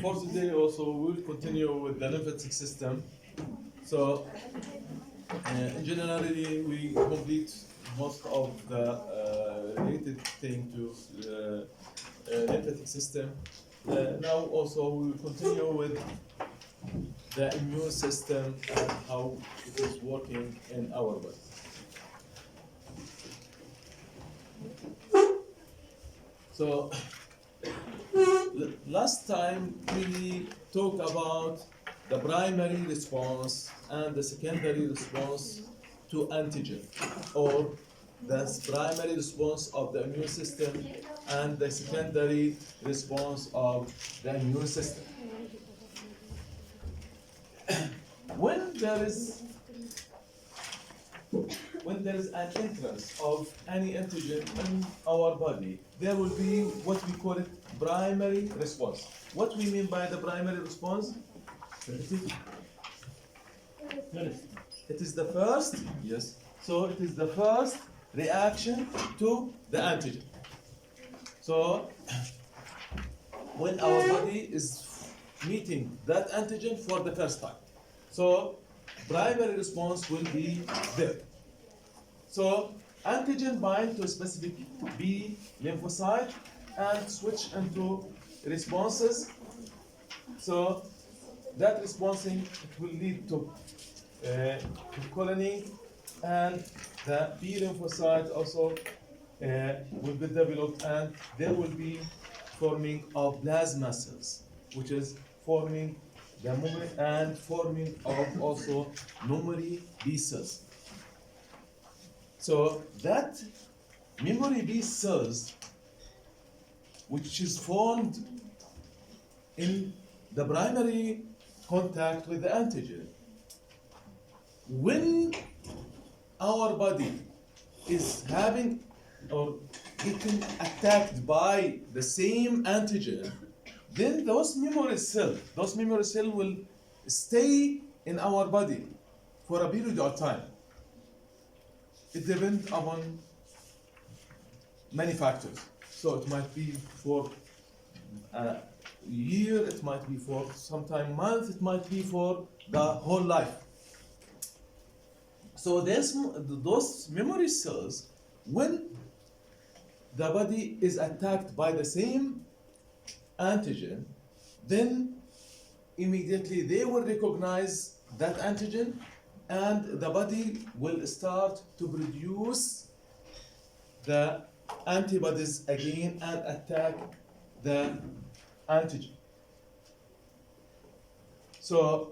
for today also we'll continue with the lymphatic system. So in generally we complete most of the related thing to lymphatic system. Now also we will continue with the immune system and how it is working in our body. So last time we talked about the primary response and the secondary response to antigen, or the primary response of the immune system and the secondary response of the immune system. When there is an entrance of any antigen in our body, there will be what we call it primary response. What we mean by the primary response? It is the first, yes. So it is the first reaction to the antigen. So when our body is meeting that antigen for the first time, so primary response will be there. So antigen bind to a specific B lymphocyte and switch into responses. So that responding it will lead to colony, and the B lymphocyte also will be developed, and there will be forming of plasma cells, which is forming the memory and forming of also memory B cells. So that memory B cells, which is formed in the primary contact with the antigen, when our body is having or getting attacked by the same antigen, then those memory cells will stay in our body for a period of time. It depends upon many factors. So it might be for a year, it might be for sometime month, it might be for the whole life. So those memory cells, when the body is attacked by the same antigen, then immediately they will recognize that antigen, and the body will start to produce the antibodies again and attack the antigen. So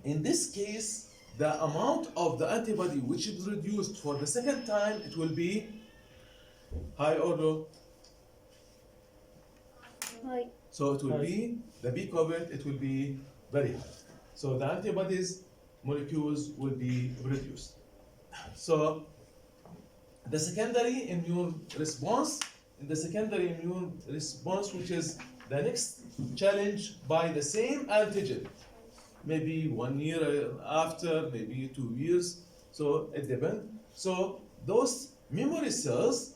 in this case, the amount of the antibody which is produced for the second time, it will be high or low? High. So it will be, the B covariant, it will be very high. So the antibodies molecules will be reduced. So the secondary immune response, which is the next challenge by the same antigen, maybe 1 year after, maybe 2 years, so it depends. So those memory cells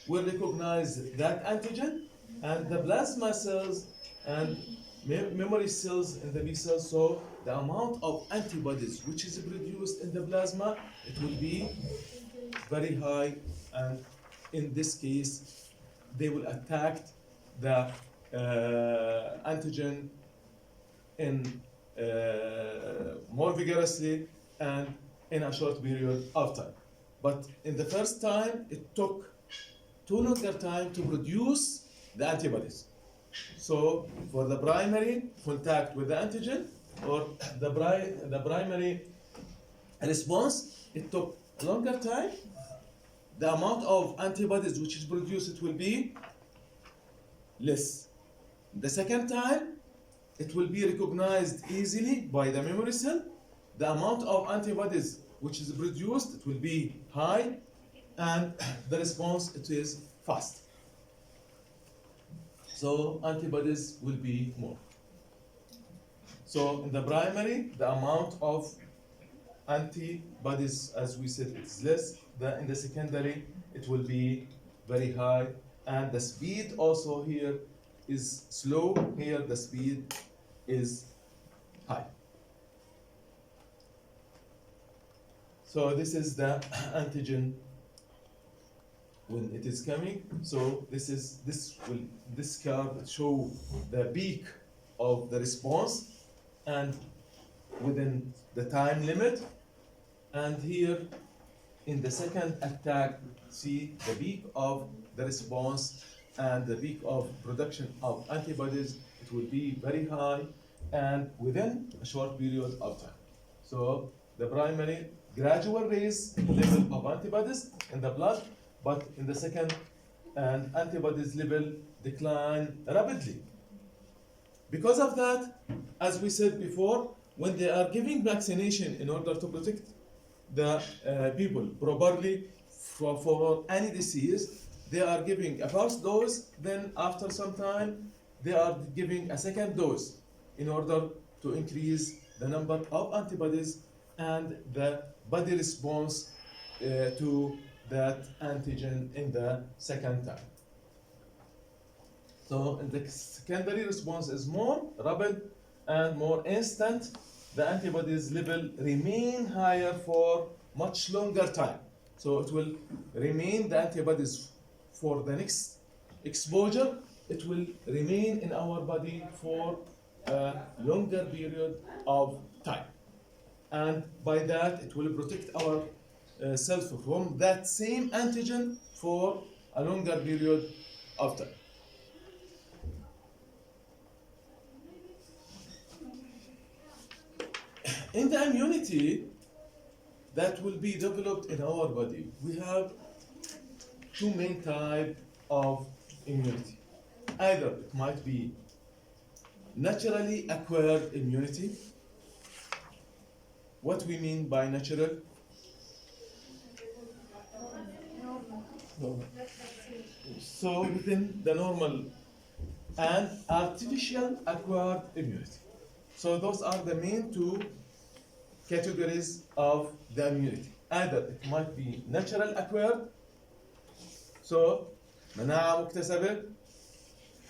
will recognize that antigen, and the plasma cells and memory cells in the B cells, so the amount of antibodies which is produced in the plasma, it will be very high, and in this case they will attack the antigen in more vigorously and in a short period of time. But in the first time, it took too longer time to produce the antibodies. So for the primary contact with the antigen, or the primary response, it took a longer time. The amount of antibodies which is produced, it will be less. The second time, it will be recognized easily by the memory cell. The amount of antibodies which is produced, it will be high, and the response, it is fast. So antibodies will be more. So in the primary, the amount of antibodies, as we said, it's less. In the secondary, it will be very high, and the speed also here is slow, here the speed is high. So this is the antigen when it is coming. So this curve show the peak of the response and within the time limit. And here in the second attack, see the peak of the response and the peak of production of antibodies. It will be very high and within a short period of time. So the primary gradual raise level of antibodies in the blood, but in the second and antibodies level decline rapidly. Because of that, as we said before, when they are giving vaccination in order to protect the people properly for any disease, they are giving a first dose, then after some time they are giving a second dose in order to increase the number of antibodies and the body response to that antigen in the second time. So the secondary response is more rapid and more instant. The antibodies level remain higher for much longer time. So it will remain the antibodies for the next exposure. It will remain in our body for a longer period of time. And by that, it will protect our self from that same antigen for a longer period of time. In the immunity that will be developed in our body, we have two main types of immunity. Either it might be naturally acquired immunity. What we mean by natural? So within the normal and artificial acquired immunity. So those are the main two categories of the immunity. Either it might be natural acquired, so مناعة مكتسبة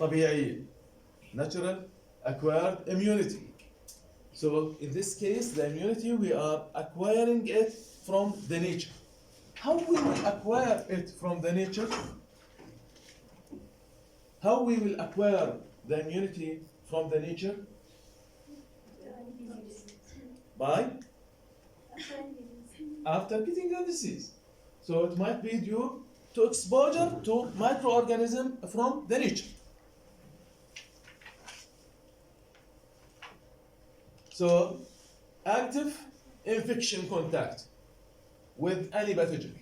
طبيعية, natural acquired immunity. So in this case, the immunity we are acquiring it from the nature. How we will acquire it from the nature? How we will acquire the immunity from the nature? By after getting the disease. So it might be due to exposure to microorganism from the nature. So active infection contact with any pathogen.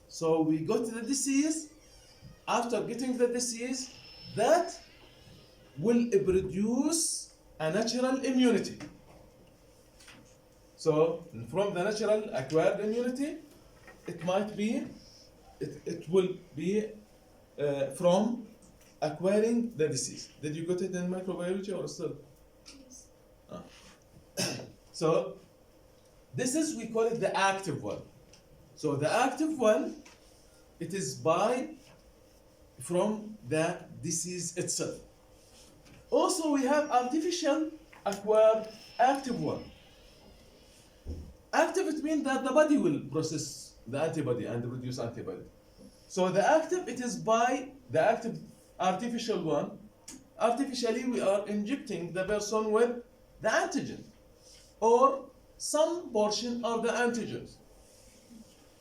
So we got the disease. After getting the disease, that will produce a natural immunity. So from the natural acquired immunity, it might be, it will be from acquiring the disease. Did you got it in microbiology or still? Yes. So this is, we call it the active one. So the active one, it is from the disease itself. Also we have artificial acquired active one. Active, it means that the body will process the antibody and produce antibody. So the active, it is by the active artificial one. Artificially, we are injecting the person with the antigen or some portion of the antigens,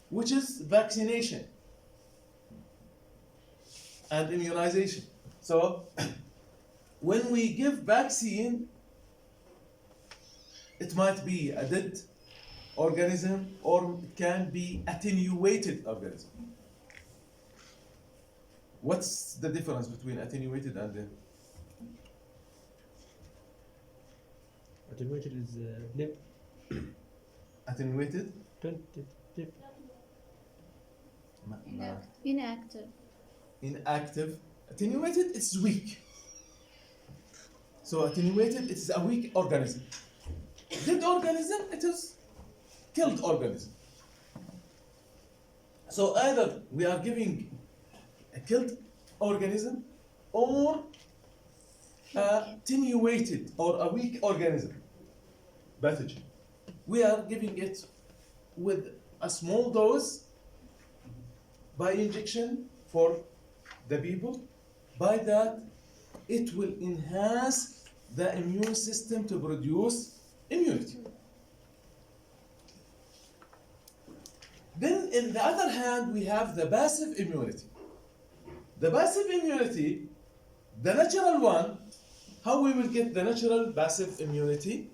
which is vaccination and immunization. So when we give vaccine, it might be a dead organism or it can be attenuated organism. What's the difference between attenuated and dead? Attenuated is limp. Attenuated? Inactive. Inactive. Attenuated, it's weak. So attenuated, it is a weak organism. Dead organism, it is killed organism. So either we are giving a killed organism or attenuated or a weak organism, pathogen. We are giving it with a small dose by injection for the people. By that, it will enhance the immune system to produce immunity. Then, in the other hand, we have the passive immunity. The passive immunity, the natural one, how we will get the natural passive immunity?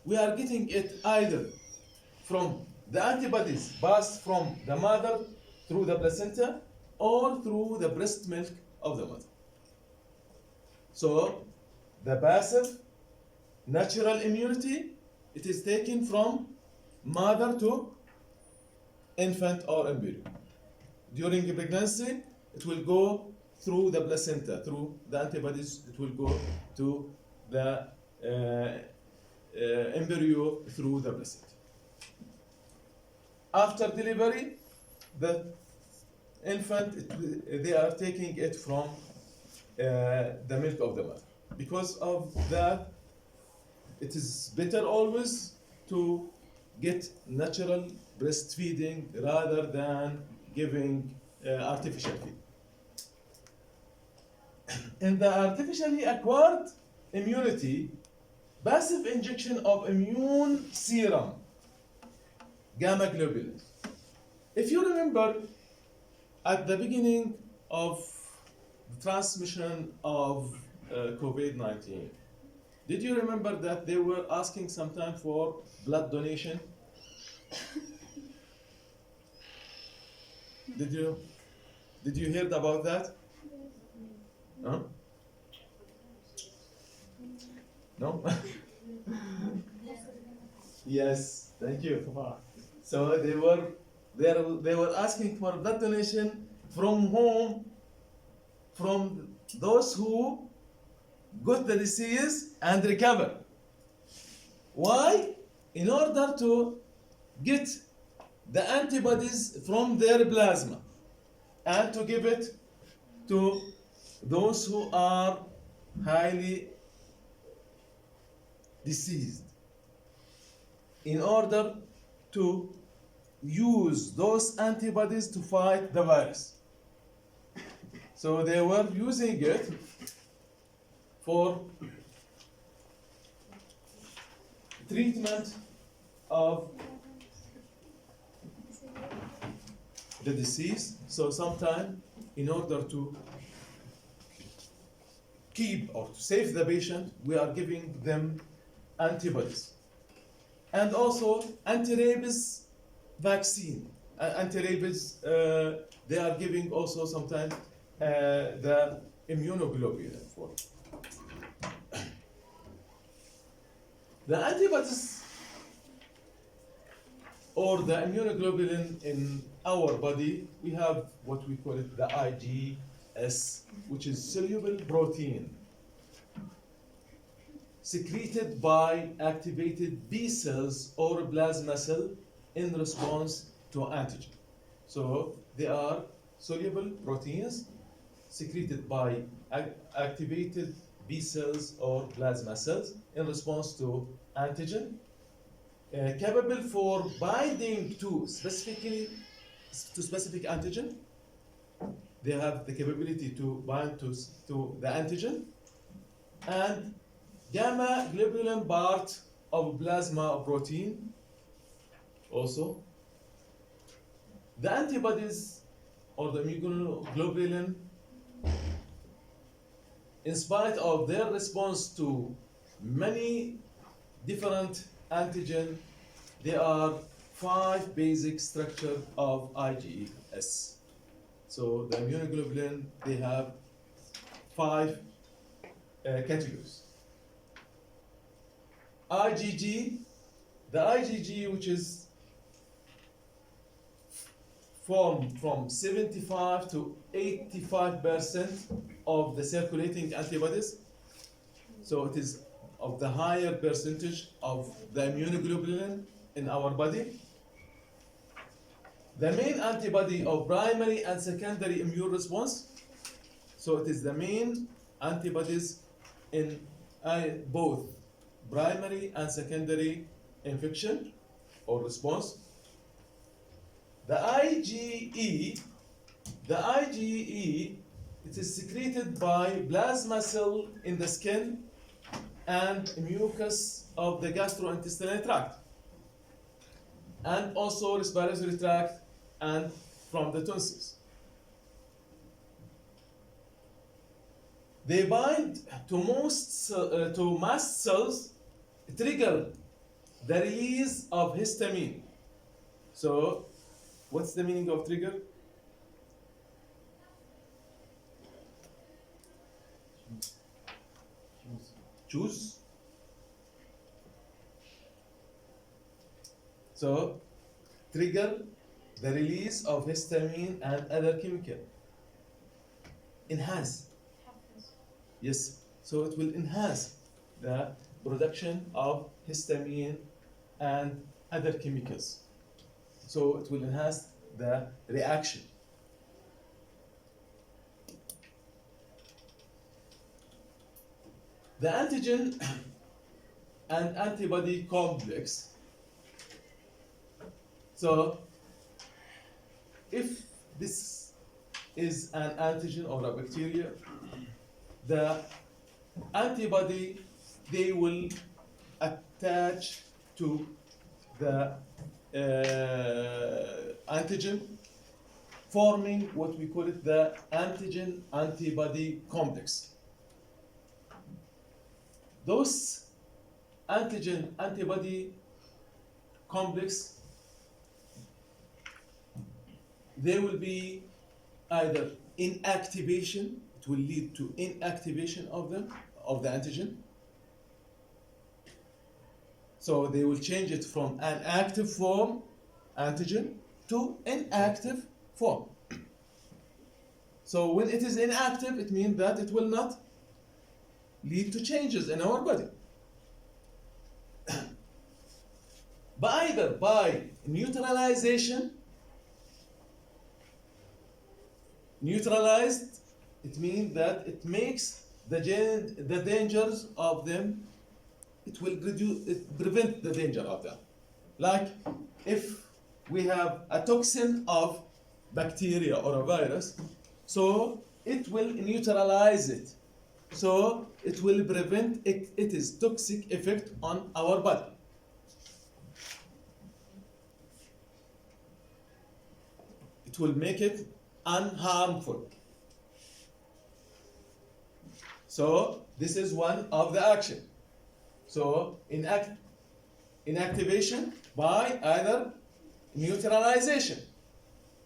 We are getting it either from the antibodies passed from the mother through the placenta or through the breast milk of the mother. So, the passive natural immunity, it is taken from mother to infant or embryo. During pregnancy, it will go through the placenta, through the antibodies, it will go to the embryo through the placenta. After delivery, the infant, they are taking it from the milk of the mother. Because of that, it is better always to get natural breastfeeding rather than giving artificial feed. In the artificially acquired immunity, passive injection of immune serum, gamma globulin. If you remember, at the beginning of the transmission of COVID-19, did you remember that they were asking sometime for blood donation? Did you hear about that? Huh? No? Yes, thank you. So they were asking for blood donation from whom? From those who got the disease and recover. Why? In order to get the antibodies from their plasma and to give it to those who are highly diseased, in order to use those antibodies to fight the virus. So they were using it for treatment of the disease. So sometimes, in order to keep or to save the patient, we are giving them antibodies. And also anti-rabies vaccine. Anti-rabies, they are giving also sometimes the immunoglobulin for. The antibodies or the immunoglobulin in our body, we have what we call it the IgS, which is soluble protein secreted by activated B cells or plasma cell in response to antigen. So they are soluble proteins secreted by activated B cells or plasma cells in response to antigen, capable for binding to specific antigen. They have the capability to bind to the antigen, and gamma globulin part of plasma protein also. The antibodies or the immunoglobulin, in spite of their response to many different antigen, there are 5 basic structure of IgS. So the immunoglobulin, they have 5 categories. IgG, the IgG, which is formed from 75 to 85% of the circulating antibodies. So it is of the higher percentage of the immunoglobulin in our body. The main antibody of primary and secondary immune response. So it is the main antibodies in both primary and secondary infection or response. The IgE, it is secreted by plasma cell in the skin and mucus of the gastrointestinal tract, and also respiratory tract and from the tonsils. They bind to mast cells, trigger the release of histamine. So, what's the meaning of trigger? Choose. So, trigger the release of histamine and other chemical. Enhance. Yes, so it will enhance the production of histamine and other chemicals. So it will enhance the reaction. The antigen and antibody complex. So if this is an antigen or a bacteria, the antibody, they will attach to the antigen, forming what we call it the antigen-antibody complex. Those antigen-antibody complex, they will be either inactivation, it will lead to inactivation of the antigen. So they will change it from an active form antigen to inactive form. So when it is inactive, it means that it will not lead to changes in our body. But either by neutralization, neutralized, it means that it makes the dangers of them, it will prevent the danger of them. Like if we have a toxin of bacteria or a virus, so it will neutralize it. So it will prevent its toxic effect on our body. It will make it unharmful. So this is one of the action. So inactivation by either neutralization.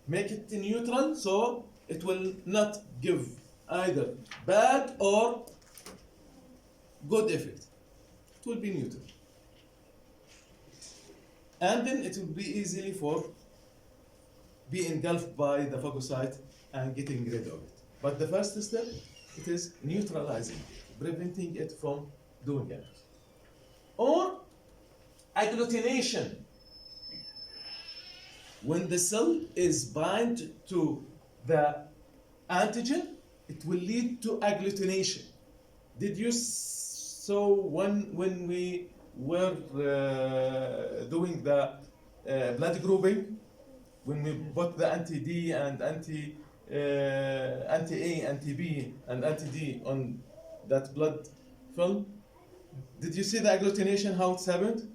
Make it neutral, so it will not give either bad or good effect. It will be neutral. And then it will be easily be engulfed by the phagocyte and getting rid of it. But the first step, it is neutralizing, preventing it from doing it. Or agglutination. When the cell is bound to the antigen, it will lead to agglutination. Did you saw when we were doing the blood grouping, when we put the anti-D and anti-A, anti-B, and anti-D on that blood film? Did you see the agglutination, how it's happened?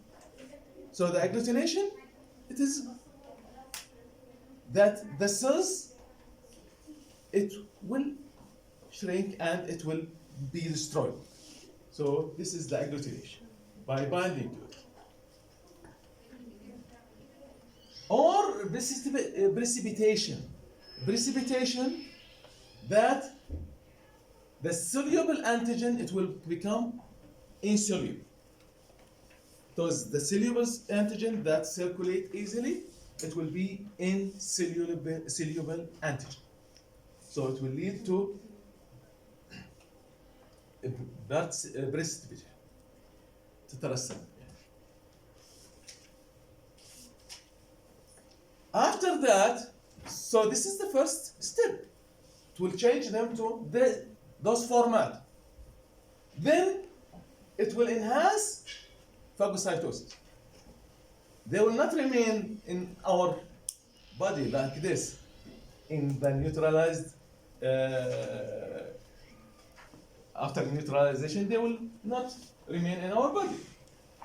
So the agglutination, it is that the cells, it will shrink and it will be destroyed. So this is the agglutination, by binding to it. Or precipitation. Precipitation, that the soluble antigen, it will become insoluble. Because the soluble antigen that circulate easily, it will be insoluble antigen. So it will lead to precipitation. تترسب. After that, so this is the first step. It will change them to those format. then it will enhance phagocytosis. They will not remain in our body like this, in the neutralized, after neutralization, they will not remain in our body.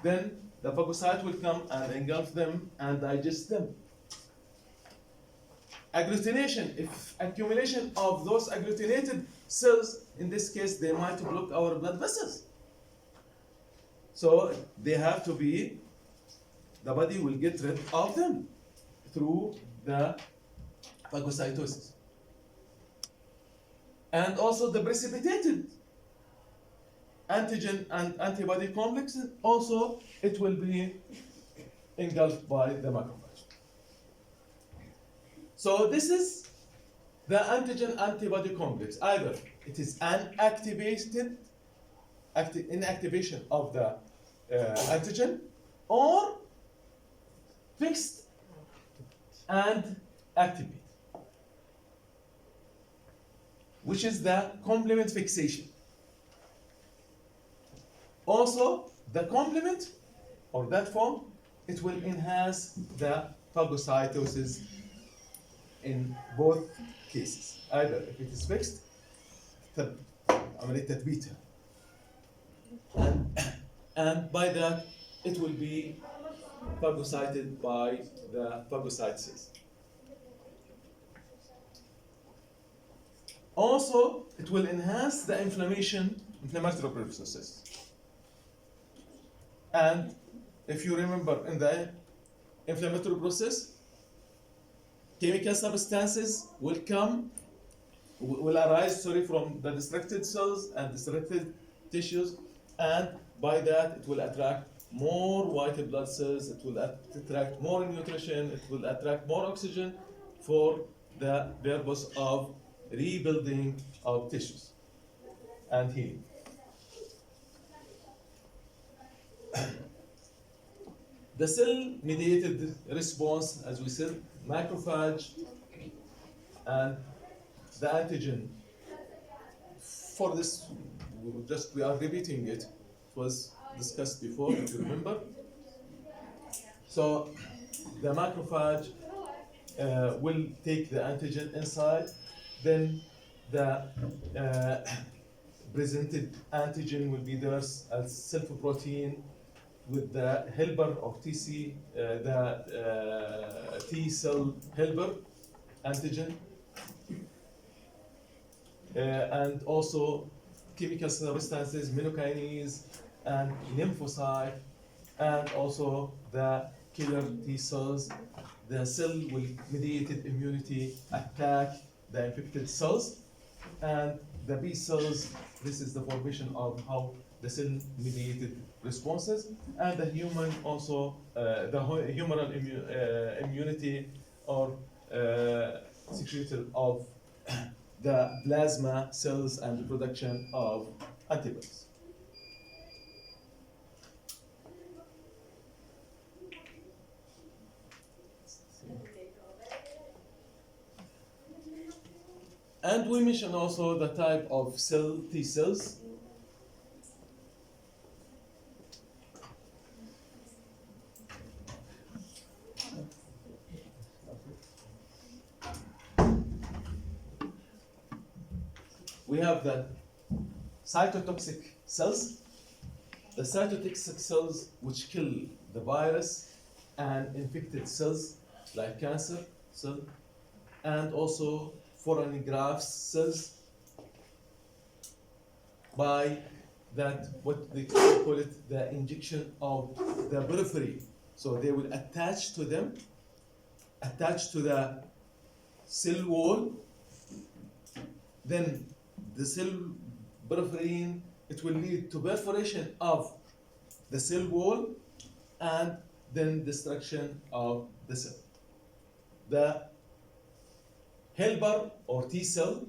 Then the phagocyte will come and engulf them and digest them. Agglutination, if accumulation of those agglutinated cells, in this case, they might block our blood vessels. So they have to be, the body will get rid of them through the phagocytosis. And also the precipitated antigen and antibody complexes, also it will be engulfed by the macrophage. So this is the antigen antibody complex. Either it is an activated inactivation of the antigen, or fixed and activate, which is the complement fixation. Also, the complement, or that form, it will enhance the phagocytosis in both cases. Either if it is fixed, عملية تثبيتها, and by that it will be phagocyted by the phagocyte cells. Also, it will enhance the inflammatory processes. And if you remember, in the inflammatory process, chemical substances will arise from the destructed cells and destructed tissues, and by that it will attract more white blood cells, it will attract more nutrition, it will attract more oxygen for the purpose of rebuilding of tissues and healing. The cell-mediated response, as we said, macrophage and the antigen. For this, we are repeating it. It was discussed before, if you remember. So the macrophage will take the antigen inside, then the presented antigen will be there as self-protein with the helper of TC, the T cell helper antigen, and also chemical substances, immunokinase and lymphocyte, and also the killer T cells. The cell-mediated immunity attack the infected cells, and the B cells, this is the formation of how the cell-mediated responses, and the human also, the humoral immunity, or secreted of the plasma cells and the production of antibodies. And we mentioned also the type of cell, T cells. We have the cytotoxic cells, the cytotoxic cells which kill the virus and infected cells like cancer cell, and also foreign graft cells, by that what they call it, the injection of the periphery. So they will attach to them, attach to the cell wall, then the cell periphery, it will lead to perforation of the cell wall and then destruction of the cell. The helper or T cell,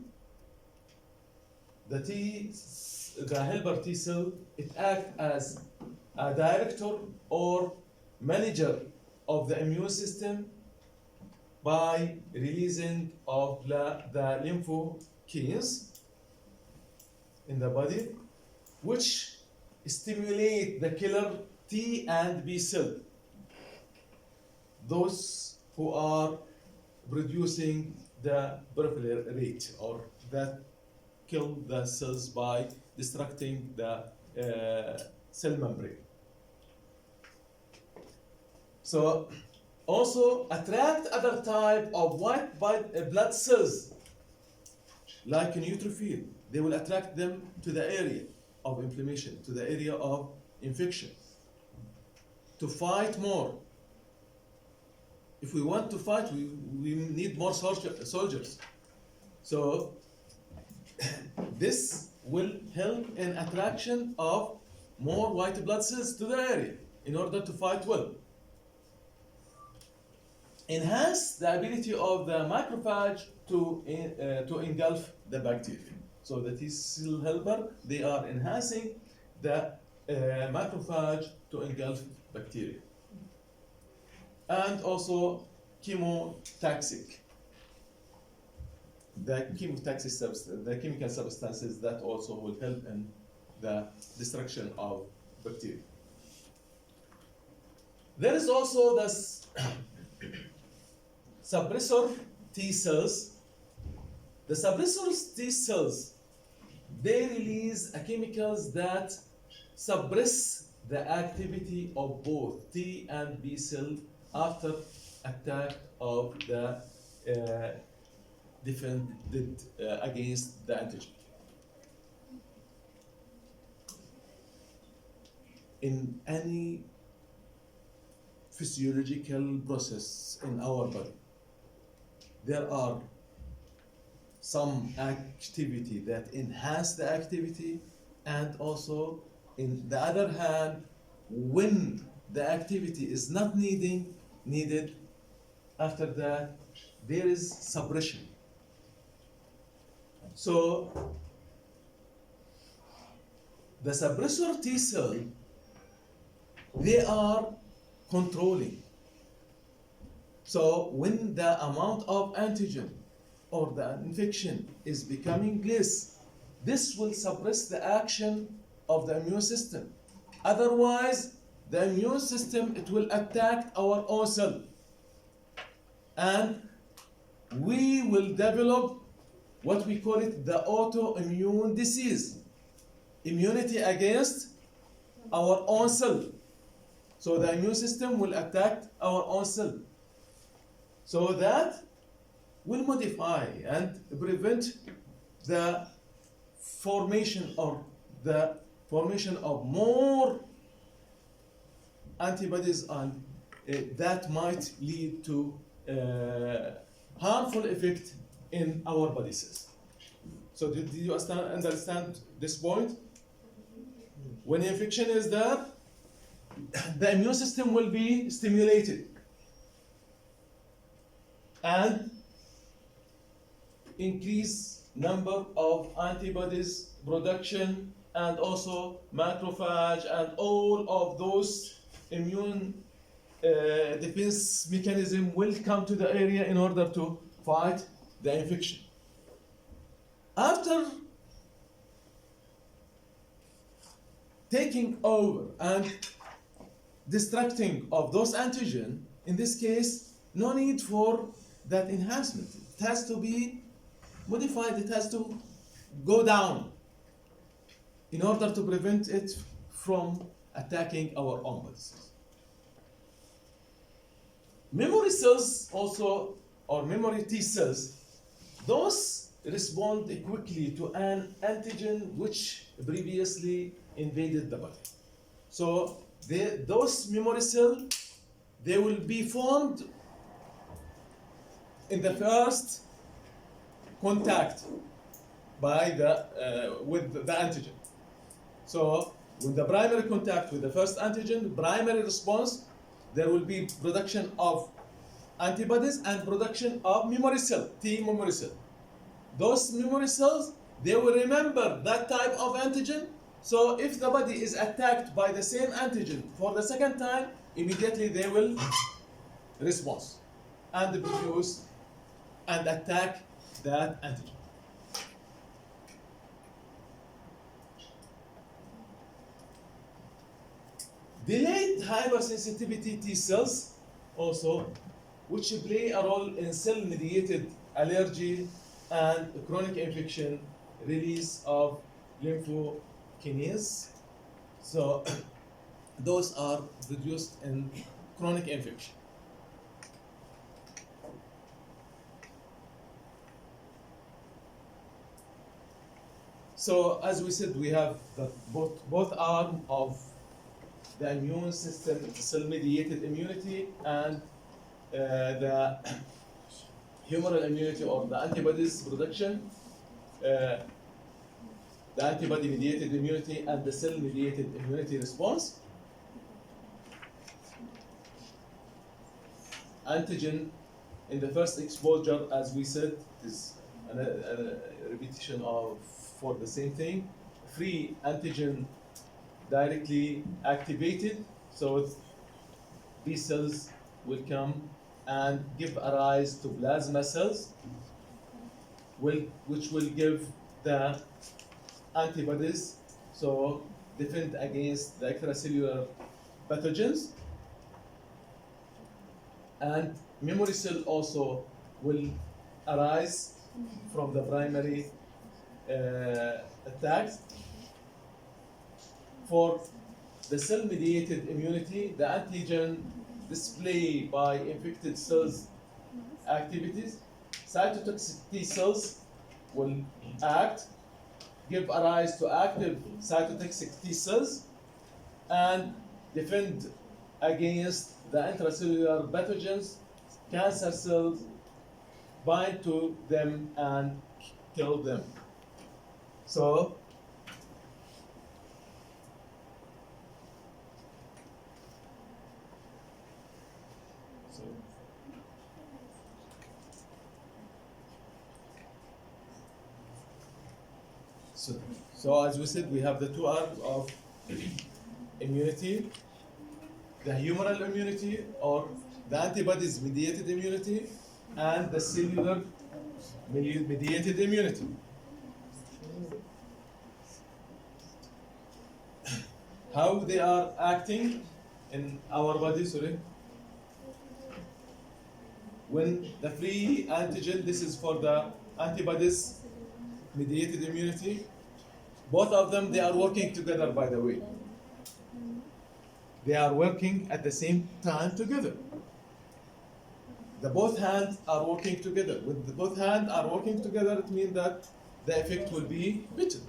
the helper T cell, it acts as a director or manager of the immune system by releasing of the lymphokines in the body, which stimulate the killer T and B cell. Those who are producing the proliferate or that kill the cells by destructing the cell membrane. So also attract other type of white blood cells like neutrophil. They will attract them to the area of inflammation, to the area of infection, to fight more. If we want to fight, we need more soldiers. So this will help in attraction of more white blood cells to the area in order to fight well. Enhance the ability of the macrophage to engulf the bacteria. So the T cell helper, they are enhancing the macrophage to engulf bacteria. And also chemotaxic. The chemotaxic substance, the chemical substances that also will help in the destruction of bacteria. There is also the suppressor T cells. The suppressor T cells, they release chemicals that suppress the activity of both T and B cell after attack of the defended against the antigen. In any physiological process in our body, there are some activity that enhance the activity, and also in the other hand, when the activity is not needed, after that there is suppression. So the suppressor T cell, they are controlling. So when the amount of antigen or the infection is becoming less, this will suppress the action of the immune system. Otherwise, the immune system, it will attack our own cell. And we will develop what we call it the autoimmune disease. Immunity against our own cell. So the immune system will attack our own cell. So that will modify and prevent the formation of more antibodies, and that might lead to harmful effect in our body cells. So did you understand this point? When infection is there, the immune system will be stimulated and increase number of antibodies production, and also macrophage and all of those immune defense mechanism will come to the area in order to fight the infection. After taking over and destructing of those antigen, in this case, no need for that enhancement. It has to be modified, it has to go down in order to prevent it from attacking our own body cells. Memory cells also, or memory T cells, those respond quickly to an antigen which previously invaded the body. So those memory cells, they will be formed in the first contact by with the antigen. So with the primary contact with the first antigen, primary response, there will be production of antibodies and production of memory cell, T memory cell. Those memory cells, they will remember that type of antigen. So if the body is attacked by the same antigen for the second time, immediately they will respond and produce and attack that antigen. Delayed hypersensitivity T cells also, which play a role in cell-mediated allergy and chronic infection, release of lymphokines. So those are produced in chronic infection. So as we said, we have the both arms of the immune system, cell-mediated immunity, and the humoral immunity or the antibodies production, the antibody-mediated immunity and the cell-mediated immunity response. Antigen in the first exposure, as we said, is a repetition of for the same thing. Free antigen directly activated, so B cells will come and give rise to plasma cells, which will give the antibodies, so defend against the extracellular pathogens. And memory cell also will arise from the primary attacks. For the cell-mediated immunity, the antigen display by infected cells activities, cytotoxic T cells will act, give rise to active cytotoxic T cells, and defend against the intracellular pathogens. Cancer cells bind to them and kill them. So as we said, we have the two arms of immunity, the humoral immunity or the antibodies mediated immunity, and the cellular mediated immunity. How they are acting in our body, sorry. When the free antigen, this is for the antibodies mediated immunity. Both of them, they are working together, by the way. They are working at the same time together. The both hands are working together. When the both hands are working together, it means that the effect will be better.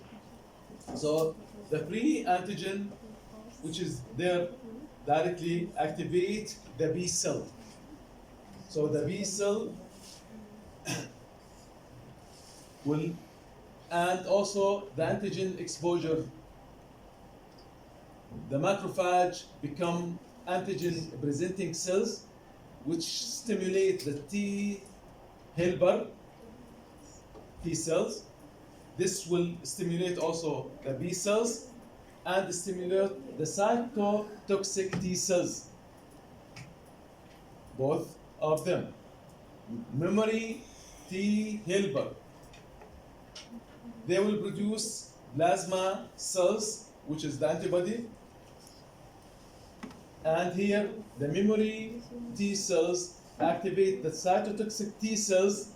So the free antigen, which is there, directly activate the B cell. So the B cell will, and also the antigen exposure, the macrophage become antigen presenting cells, which stimulate the T helper T cells. This will stimulate also the B cells and stimulate the cytotoxic T cells, both of them. Memory T helper, they will produce plasma cells, which is the antibody. And here, the memory T cells activate the cytotoxic T cells.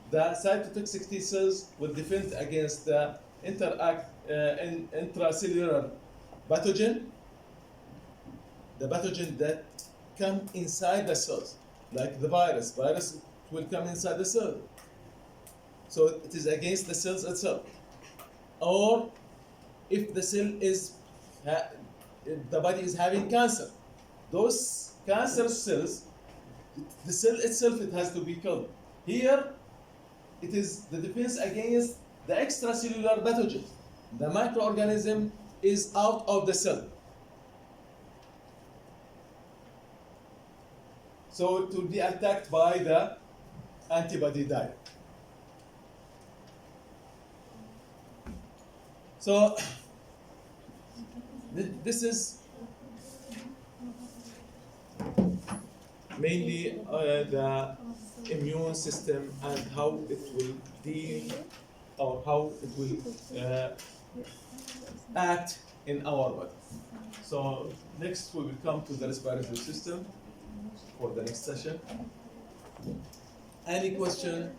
The cytotoxic T cells will defend against the intracellular pathogen, the pathogen that come inside the cells, like the virus. Virus will come inside the cell. So it is against the cells itself. Or if the cell is, the body is having cancer, those cancer cells, the cell itself, it has to be killed. Here, it is the defense against the extracellular pathogen. The microorganism is out of the cell. So it will be attacked by the antibody diet. So this is mainly the immune system and how it will deal or how it will act in our body. So next we will come to the respiratory system for the next session. Any question?